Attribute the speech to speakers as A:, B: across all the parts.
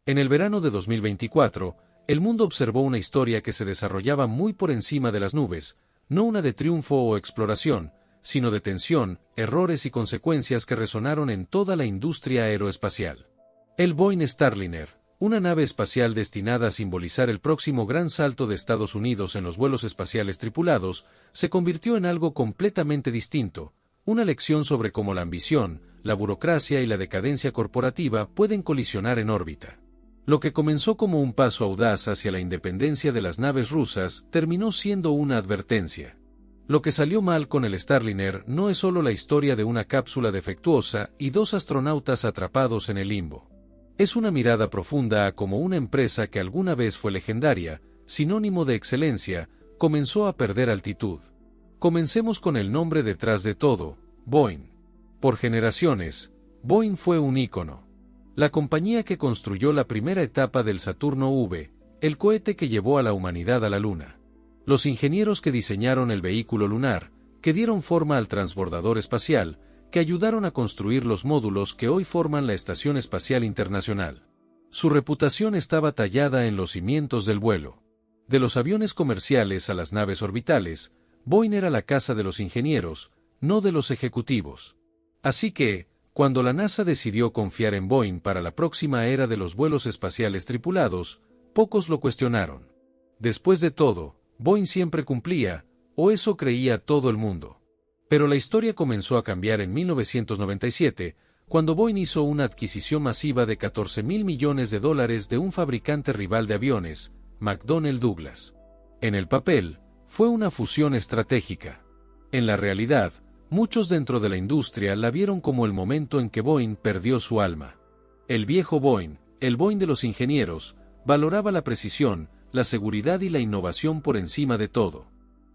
A: En el verano de 2024, el mundo observó una historia que se desarrollaba muy por encima de las nubes, no una de triunfo o exploración, sino de tensión, errores y consecuencias que resonaron en toda la industria aeroespacial. El Boeing Starliner, una nave espacial destinada a simbolizar el próximo gran salto de Estados Unidos en los vuelos espaciales tripulados, se convirtió en algo completamente distinto, una lección sobre cómo la ambición, la burocracia y la decadencia corporativa pueden colisionar en órbita. Lo que comenzó como un paso audaz hacia la independencia de las naves rusas terminó siendo una advertencia. Lo que salió mal con el Starliner no es solo la historia de una cápsula defectuosa y dos astronautas atrapados en el limbo. Es una mirada profunda a cómo una empresa que alguna vez fue legendaria, sinónimo de excelencia, comenzó a perder altitud. Comencemos con el nombre detrás de todo, Boeing. Por generaciones, Boeing fue un ícono. La compañía que construyó la primera etapa del Saturno V, el cohete que llevó a la humanidad a la Luna. Los ingenieros que diseñaron el vehículo lunar, que dieron forma al transbordador espacial, que ayudaron a construir los módulos que hoy forman la Estación Espacial Internacional. Su reputación estaba tallada en los cimientos del vuelo. De los aviones comerciales a las naves orbitales, Boeing era la casa de los ingenieros, no de los ejecutivos. Así que, cuando la NASA decidió confiar en Boeing para la próxima era de los vuelos espaciales tripulados, pocos lo cuestionaron. Después de todo, Boeing siempre cumplía, o eso creía todo el mundo. Pero la historia comenzó a cambiar en 1997, cuando Boeing hizo una adquisición masiva de $14.000 millones de un fabricante rival de aviones, McDonnell Douglas. En el papel, fue una fusión estratégica. En la realidad, muchos dentro de la industria la vieron como el momento en que Boeing perdió su alma. El viejo Boeing, el Boeing de los ingenieros, valoraba la precisión, la seguridad y la innovación por encima de todo.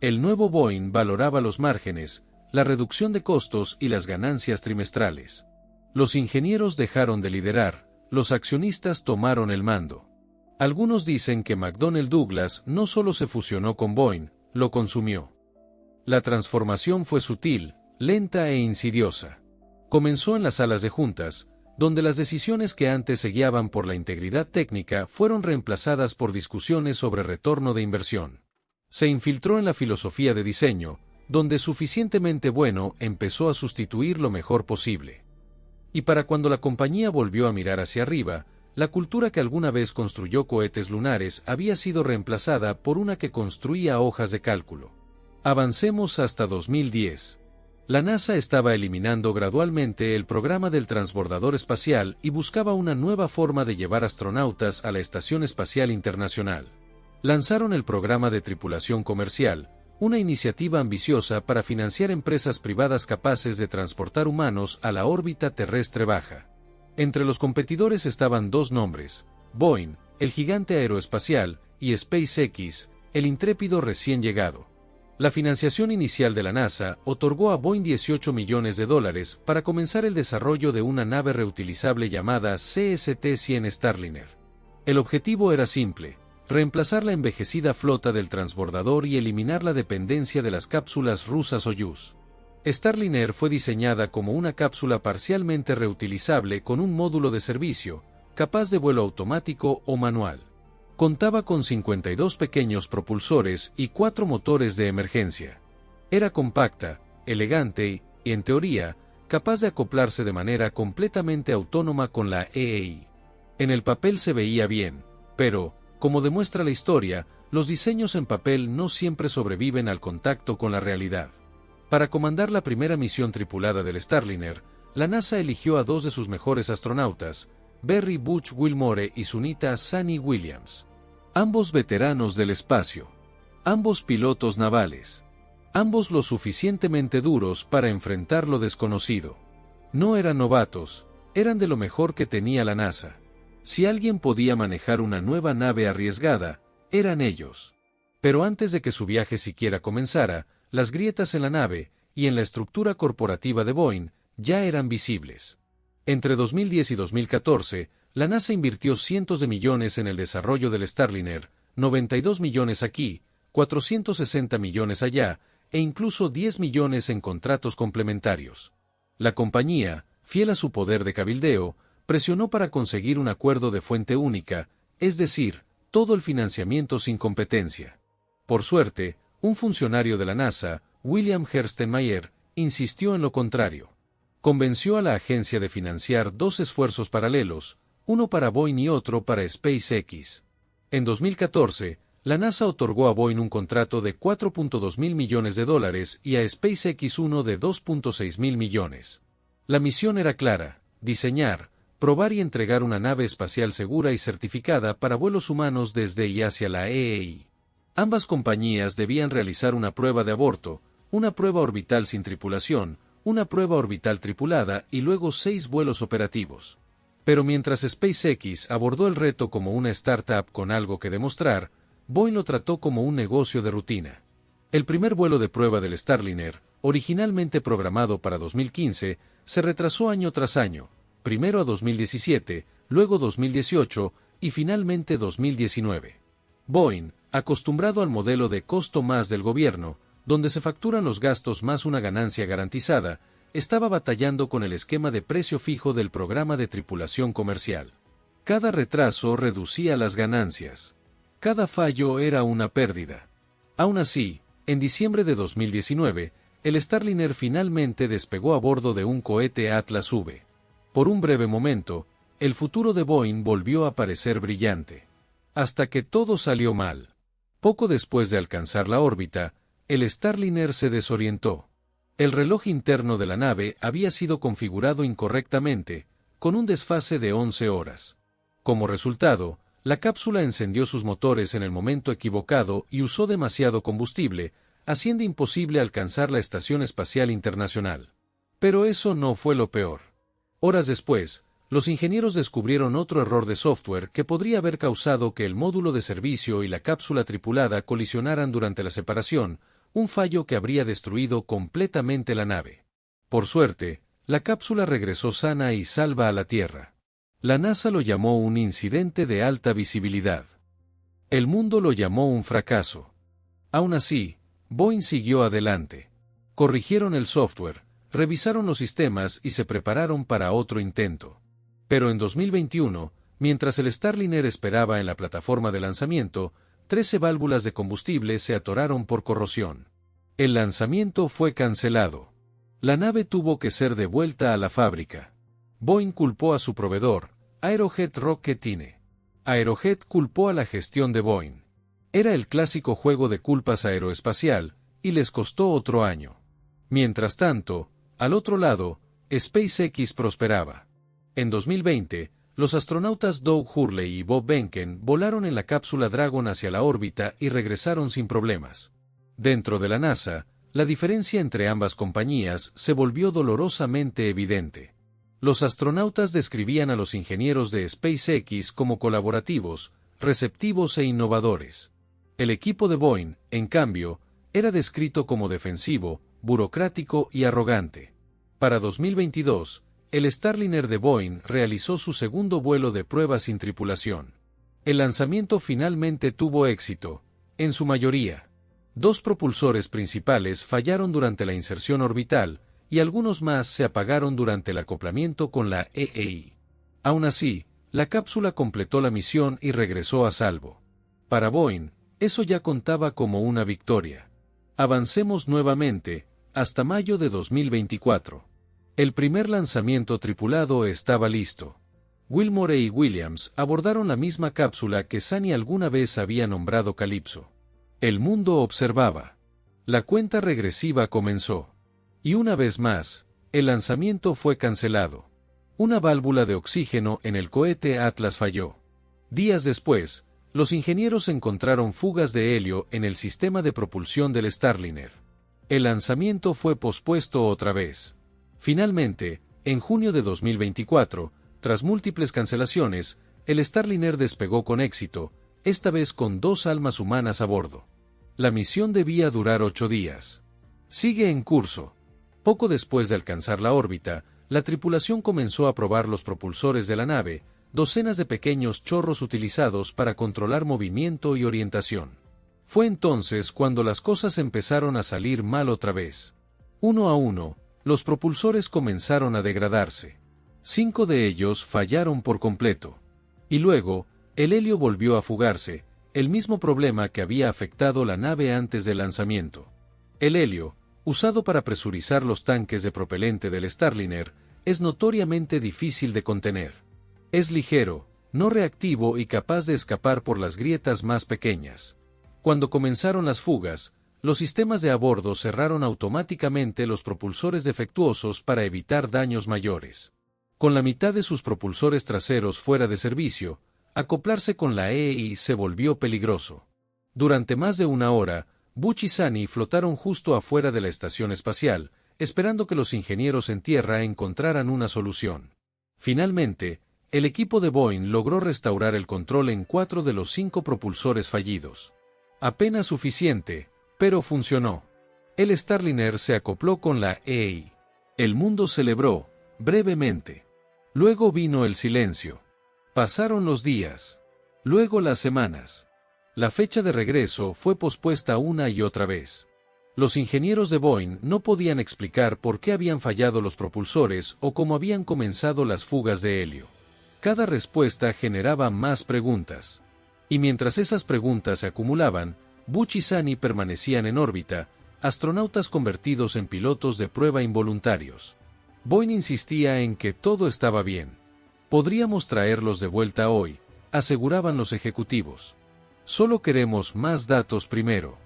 A: El nuevo Boeing valoraba los márgenes, la reducción de costos y las ganancias trimestrales. Los ingenieros dejaron de liderar, los accionistas tomaron el mando. Algunos dicen que McDonnell Douglas no solo se fusionó con Boeing, lo consumió. La transformación fue sutil, lenta e insidiosa. Comenzó en las salas de juntas, donde las decisiones que antes se guiaban por la integridad técnica fueron reemplazadas por discusiones sobre retorno de inversión. Se infiltró en la filosofía de diseño, donde suficientemente bueno empezó a sustituir lo mejor posible. Y para cuando la compañía volvió a mirar hacia arriba, la cultura que alguna vez construyó cohetes lunares había sido reemplazada por una que construía hojas de cálculo. Avancemos hasta 2010. La NASA estaba eliminando gradualmente el programa del transbordador espacial y buscaba una nueva forma de llevar astronautas a la Estación Espacial Internacional. Lanzaron el programa de tripulación comercial, una iniciativa ambiciosa para financiar empresas privadas capaces de transportar humanos a la órbita terrestre baja. Entre los competidores estaban dos nombres, Boeing, el gigante aeroespacial, y SpaceX, el intrépido recién llegado. La financiación inicial de la NASA otorgó a Boeing $18 millones para comenzar el desarrollo de una nave reutilizable llamada CST-100 Starliner. El objetivo era simple: reemplazar la envejecida flota del transbordador y eliminar la dependencia de las cápsulas rusas Soyuz. Starliner fue diseñada como una cápsula parcialmente reutilizable con un módulo de servicio, capaz de vuelo automático o manual. Contaba con 52 pequeños propulsores y 4 motores de emergencia. Era compacta, elegante y, en teoría, capaz de acoplarse de manera completamente autónoma con la EEI. En el papel se veía bien, pero, como demuestra la historia, los diseños en papel no siempre sobreviven al contacto con la realidad. Para comandar la primera misión tripulada del Starliner, la NASA eligió a dos de sus mejores astronautas, Barry Butch Wilmore y Sunita Sunny Williams. Ambos veteranos del espacio. Ambos pilotos navales. Ambos lo suficientemente duros para enfrentar lo desconocido. No eran novatos, eran de lo mejor que tenía la NASA. Si alguien podía manejar una nueva nave arriesgada, eran ellos. Pero antes de que su viaje siquiera comenzara, las grietas en la nave y en la estructura corporativa de Boeing ya eran visibles. Entre 2010 y 2014, la NASA invirtió cientos de millones en el desarrollo del Starliner, 92 millones aquí, 460 millones allá, e incluso 10 millones en contratos complementarios. La compañía, fiel a su poder de cabildeo, presionó para conseguir un acuerdo de fuente única, es decir, todo el financiamiento sin competencia. Por suerte, un funcionario de la NASA, William Gerstenmaier, insistió en lo contrario. Convenció a la agencia de financiar dos esfuerzos paralelos, uno para Boeing y otro para SpaceX. En 2014, la NASA otorgó a Boeing un contrato de $4.2 mil millones y a SpaceX uno de $2.6 mil millones. La misión era clara: diseñar, probar y entregar una nave espacial segura y certificada para vuelos humanos desde y hacia la EEI. Ambas compañías debían realizar una prueba de aborto, una prueba orbital sin tripulación, una prueba orbital tripulada y luego 6 vuelos operativos. Pero mientras SpaceX abordó el reto como una startup con algo que demostrar, Boeing lo trató como un negocio de rutina. El primer vuelo de prueba del Starliner, originalmente programado para 2015, se retrasó año tras año, primero a 2017, luego 2018 y finalmente 2019. Boeing, acostumbrado al modelo de costo más del gobierno, donde se facturan los gastos más una ganancia garantizada, estaba batallando con el esquema de precio fijo del programa de tripulación comercial. Cada retraso reducía las ganancias. Cada fallo era una pérdida. Aún así, en diciembre de 2019, el Starliner finalmente despegó a bordo de un cohete Atlas V. Por un breve momento, el futuro de Boeing volvió a parecer brillante. Hasta que todo salió mal. Poco después de alcanzar la órbita, el Starliner se desorientó. El reloj interno de la nave había sido configurado incorrectamente, con un desfase de 11 horas. Como resultado, la cápsula encendió sus motores en el momento equivocado y usó demasiado combustible, haciendo imposible alcanzar la Estación Espacial Internacional. Pero eso no fue lo peor. Horas después, los ingenieros descubrieron otro error de software que podría haber causado que el módulo de servicio y la cápsula tripulada colisionaran durante la separación, un fallo que habría destruido completamente la nave. Por suerte, la cápsula regresó sana y salva a la Tierra. La NASA lo llamó un incidente de alta visibilidad. El mundo lo llamó un fracaso. Aún así, Boeing siguió adelante. Corrigieron el software, revisaron los sistemas y se prepararon para otro intento. Pero en 2021, mientras el Starliner esperaba en la plataforma de lanzamiento, 13 válvulas de combustible se atoraron por corrosión. El lanzamiento fue cancelado. La nave tuvo que ser devuelta a la fábrica. Boeing culpó a su proveedor, Aerojet Rocketdyne. Aerojet culpó a la gestión de Boeing. Era el clásico juego de culpas aeroespacial, y les costó otro año. Mientras tanto, al otro lado, SpaceX prosperaba. En 2020, los astronautas Doug Hurley y Bob Behnken volaron en la cápsula Dragon hacia la órbita y regresaron sin problemas. Dentro de la NASA, la diferencia entre ambas compañías se volvió dolorosamente evidente. Los astronautas describían a los ingenieros de SpaceX como colaborativos, receptivos e innovadores. El equipo de Boeing, en cambio, era descrito como defensivo, burocrático y arrogante. Para 2022, el Starliner de Boeing realizó su segundo vuelo de prueba sin tripulación. El lanzamiento finalmente tuvo éxito, en su mayoría. 2 propulsores principales fallaron durante la inserción orbital, y algunos más se apagaron durante el acoplamiento con la EEI. Aún así, la cápsula completó la misión y regresó a salvo. Para Boeing, eso ya contaba como una victoria. Avancemos nuevamente, hasta mayo de 2024. El primer lanzamiento tripulado estaba listo. Wilmore y Williams abordaron la misma cápsula que Sani alguna vez había nombrado Calypso. El mundo observaba. La cuenta regresiva comenzó. Y una vez más, el lanzamiento fue cancelado. Una válvula de oxígeno en el cohete Atlas falló. Días después, los ingenieros encontraron fugas de helio en el sistema de propulsión del Starliner. El lanzamiento fue pospuesto otra vez. Finalmente, en junio de 2024, tras múltiples cancelaciones, el Starliner despegó con éxito, esta vez con 2 almas humanas a bordo. La misión debía durar 8 días. Sigue en curso. Poco después de alcanzar la órbita, la tripulación comenzó a probar los propulsores de la nave, docenas de pequeños chorros utilizados para controlar movimiento y orientación. Fue entonces cuando las cosas empezaron a salir mal otra vez. Uno a uno, los propulsores comenzaron a degradarse. 5 de ellos fallaron por completo. Y luego, el helio volvió a fugarse, el mismo problema que había afectado la nave antes del lanzamiento. El helio, usado para presurizar los tanques de propelente del Starliner, es notoriamente difícil de contener. Es ligero, no reactivo y capaz de escapar por las grietas más pequeñas. Cuando comenzaron las fugas, los sistemas de a bordo cerraron automáticamente los propulsores defectuosos para evitar daños mayores. Con la mitad de sus propulsores traseros fuera de servicio, acoplarse con la EI se volvió peligroso. Durante más de una hora, Butch y Sunny flotaron justo afuera de la estación espacial, esperando que los ingenieros en tierra encontraran una solución. Finalmente, el equipo de Boeing logró restaurar el control en 4 de los 5 propulsores fallidos. Apenas suficiente, pero funcionó. El Starliner se acopló con la EI. El mundo celebró, brevemente. Luego vino el silencio. Pasaron los días. Luego las semanas. La fecha de regreso fue pospuesta una y otra vez. Los ingenieros de Boeing no podían explicar por qué habían fallado los propulsores o cómo habían comenzado las fugas de helio. Cada respuesta generaba más preguntas. Y mientras esas preguntas se acumulaban, Butch y Sunny permanecían en órbita, astronautas convertidos en pilotos de prueba involuntarios. Boeing insistía en que todo estaba bien. Podríamos traerlos de vuelta hoy, aseguraban los ejecutivos. Solo queremos más datos primero.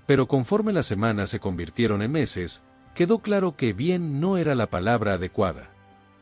A: Pero conforme las semanas se convirtieron en meses, quedó claro que bien no era la palabra adecuada.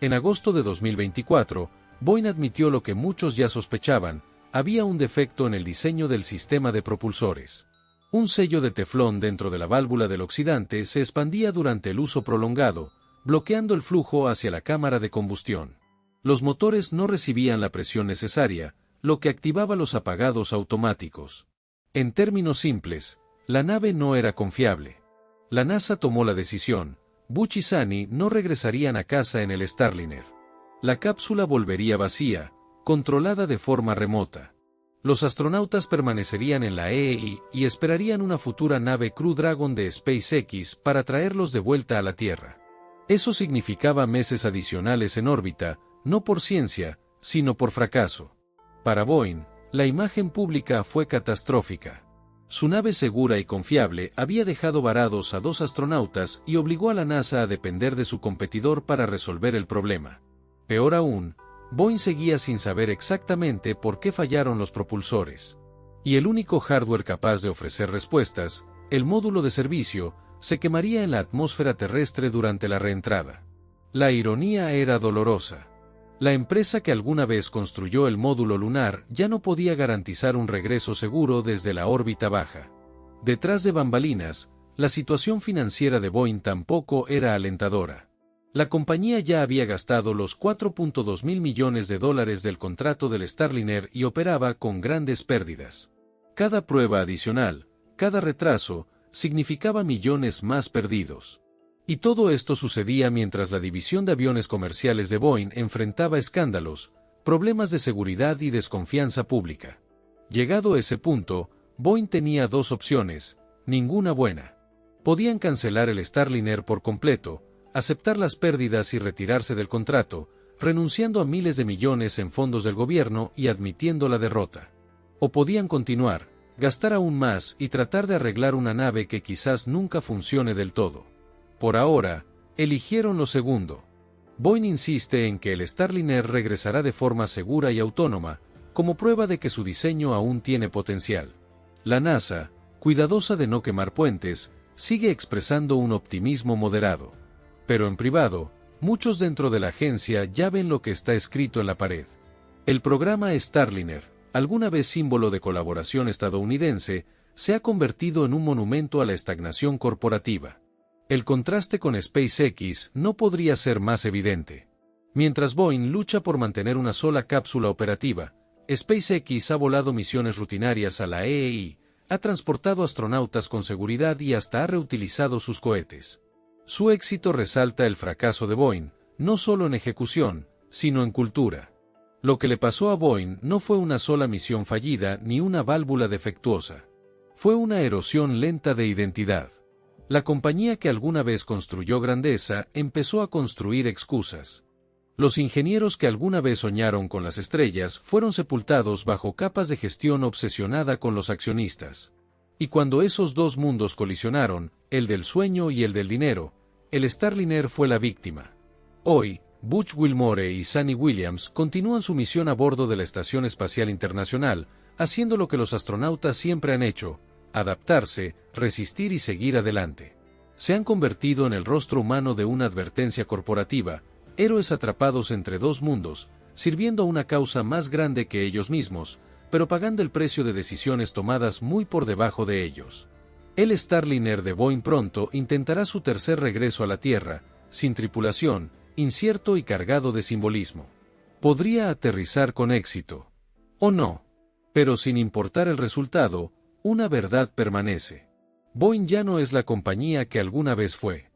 A: En agosto de 2024, Boeing admitió lo que muchos ya sospechaban: había un defecto en el diseño del sistema de propulsores. Un sello de teflón dentro de la válvula del oxidante se expandía durante el uso prolongado, bloqueando el flujo hacia la cámara de combustión. Los motores no recibían la presión necesaria, lo que activaba los apagados automáticos. En términos simples, la nave no era confiable. La NASA tomó la decisión: Butch y Sunny no regresarían a casa en el Starliner. La cápsula volvería vacía, controlada de forma remota. Los astronautas permanecerían en la EI y esperarían una futura nave Crew Dragon de SpaceX para traerlos de vuelta a la Tierra. Eso significaba meses adicionales en órbita, no por ciencia, sino por fracaso. Para Boeing, la imagen pública fue catastrófica. Su nave segura y confiable había dejado varados a 2 astronautas y obligó a la NASA a depender de su competidor para resolver el problema. Peor aún, Boeing seguía sin saber exactamente por qué fallaron los propulsores. Y el único hardware capaz de ofrecer respuestas, el módulo de servicio, se quemaría en la atmósfera terrestre durante la reentrada. La ironía era dolorosa. La empresa que alguna vez construyó el módulo lunar ya no podía garantizar un regreso seguro desde la órbita baja. Detrás de bambalinas, la situación financiera de Boeing tampoco era alentadora. La compañía ya había gastado los $4.2 mil millones del contrato del Starliner y operaba con grandes pérdidas. Cada prueba adicional, cada retraso, significaba millones más perdidos. Y todo esto sucedía mientras la división de aviones comerciales de Boeing enfrentaba escándalos, problemas de seguridad y desconfianza pública. Llegado ese punto, Boeing tenía 2 opciones, ninguna buena. Podían cancelar el Starliner por completo, aceptar las pérdidas y retirarse del contrato, renunciando a miles de millones en fondos del gobierno y admitiendo la derrota. O podían continuar, gastar aún más y tratar de arreglar una nave que quizás nunca funcione del todo. Por ahora, eligieron lo segundo. Boeing insiste en que el Starliner regresará de forma segura y autónoma, como prueba de que su diseño aún tiene potencial. La NASA, cuidadosa de no quemar puentes, sigue expresando un optimismo moderado. Pero en privado, muchos dentro de la agencia ya ven lo que está escrito en la pared. El programa Starliner, alguna vez símbolo de colaboración estadounidense, se ha convertido en un monumento a la estagnación corporativa. El contraste con SpaceX no podría ser más evidente. Mientras Boeing lucha por mantener una sola cápsula operativa, SpaceX ha volado misiones rutinarias a la EI, ha transportado astronautas con seguridad y hasta ha reutilizado sus cohetes. Su éxito resalta el fracaso de Boeing, no solo en ejecución, sino en cultura. Lo que le pasó a Boeing no fue una sola misión fallida ni una válvula defectuosa. Fue una erosión lenta de identidad. La compañía que alguna vez construyó grandeza empezó a construir excusas. Los ingenieros que alguna vez soñaron con las estrellas fueron sepultados bajo capas de gestión obsesionada con los accionistas. Y cuando esos dos mundos colisionaron, el del sueño y el del dinero, el Starliner fue la víctima. Hoy, Butch Wilmore y Suni Williams continúan su misión a bordo de la Estación Espacial Internacional, haciendo lo que los astronautas siempre han hecho: adaptarse, resistir y seguir adelante. Se han convertido en el rostro humano de una advertencia corporativa, héroes atrapados entre dos mundos, sirviendo a una causa más grande que ellos mismos, pero pagando el precio de decisiones tomadas muy por debajo de ellos. El Starliner de Boeing pronto intentará su tercer regreso a la Tierra, sin tripulación, incierto y cargado de simbolismo. Podría aterrizar con éxito. O no. Pero sin importar el resultado, una verdad permanece. Boeing ya no es la compañía que alguna vez fue.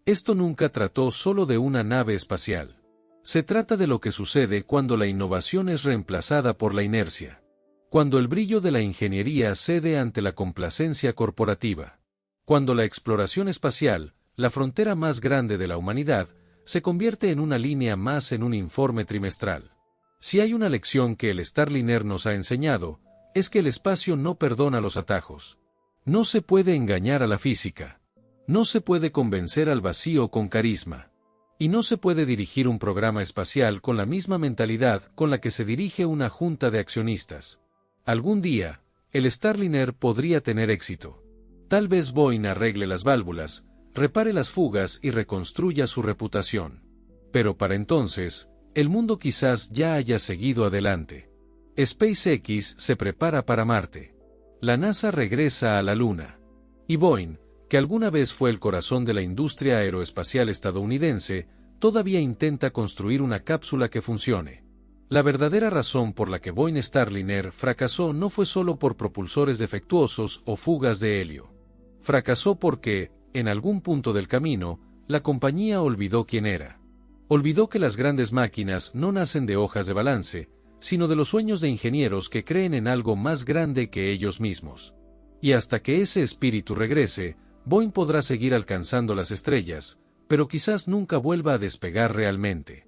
A: Esto nunca trató solo de una nave espacial. Se trata de lo que sucede cuando la innovación es reemplazada por la inercia. Cuando el brillo de la ingeniería cede ante la complacencia corporativa. Cuando la exploración espacial, la frontera más grande de la humanidad, se convierte en una línea más en un informe trimestral. Si hay una lección que el Starliner nos ha enseñado, es que el espacio no perdona los atajos. No se puede engañar a la física. No se puede convencer al vacío con carisma. Y no se puede dirigir un programa espacial con la misma mentalidad con la que se dirige una junta de accionistas. Algún día, el Starliner podría tener éxito. Tal vez Boeing arregle las válvulas, repare las fugas y reconstruya su reputación. Pero para entonces, el mundo quizás ya haya seguido adelante. SpaceX se prepara para Marte. La NASA regresa a la Luna. Y Boeing, que alguna vez fue el corazón de la industria aeroespacial estadounidense, todavía intenta construir una cápsula que funcione. La verdadera razón por la que Boeing Starliner fracasó no fue solo por propulsores defectuosos o fugas de helio. Fracasó porque, en algún punto del camino, la compañía olvidó quién era. Olvidó que las grandes máquinas no nacen de hojas de balance, sino de los sueños de ingenieros que creen en algo más grande que ellos mismos. Y hasta que ese espíritu regrese, Boeing podrá seguir alcanzando las estrellas, pero quizás nunca vuelva a despegar realmente.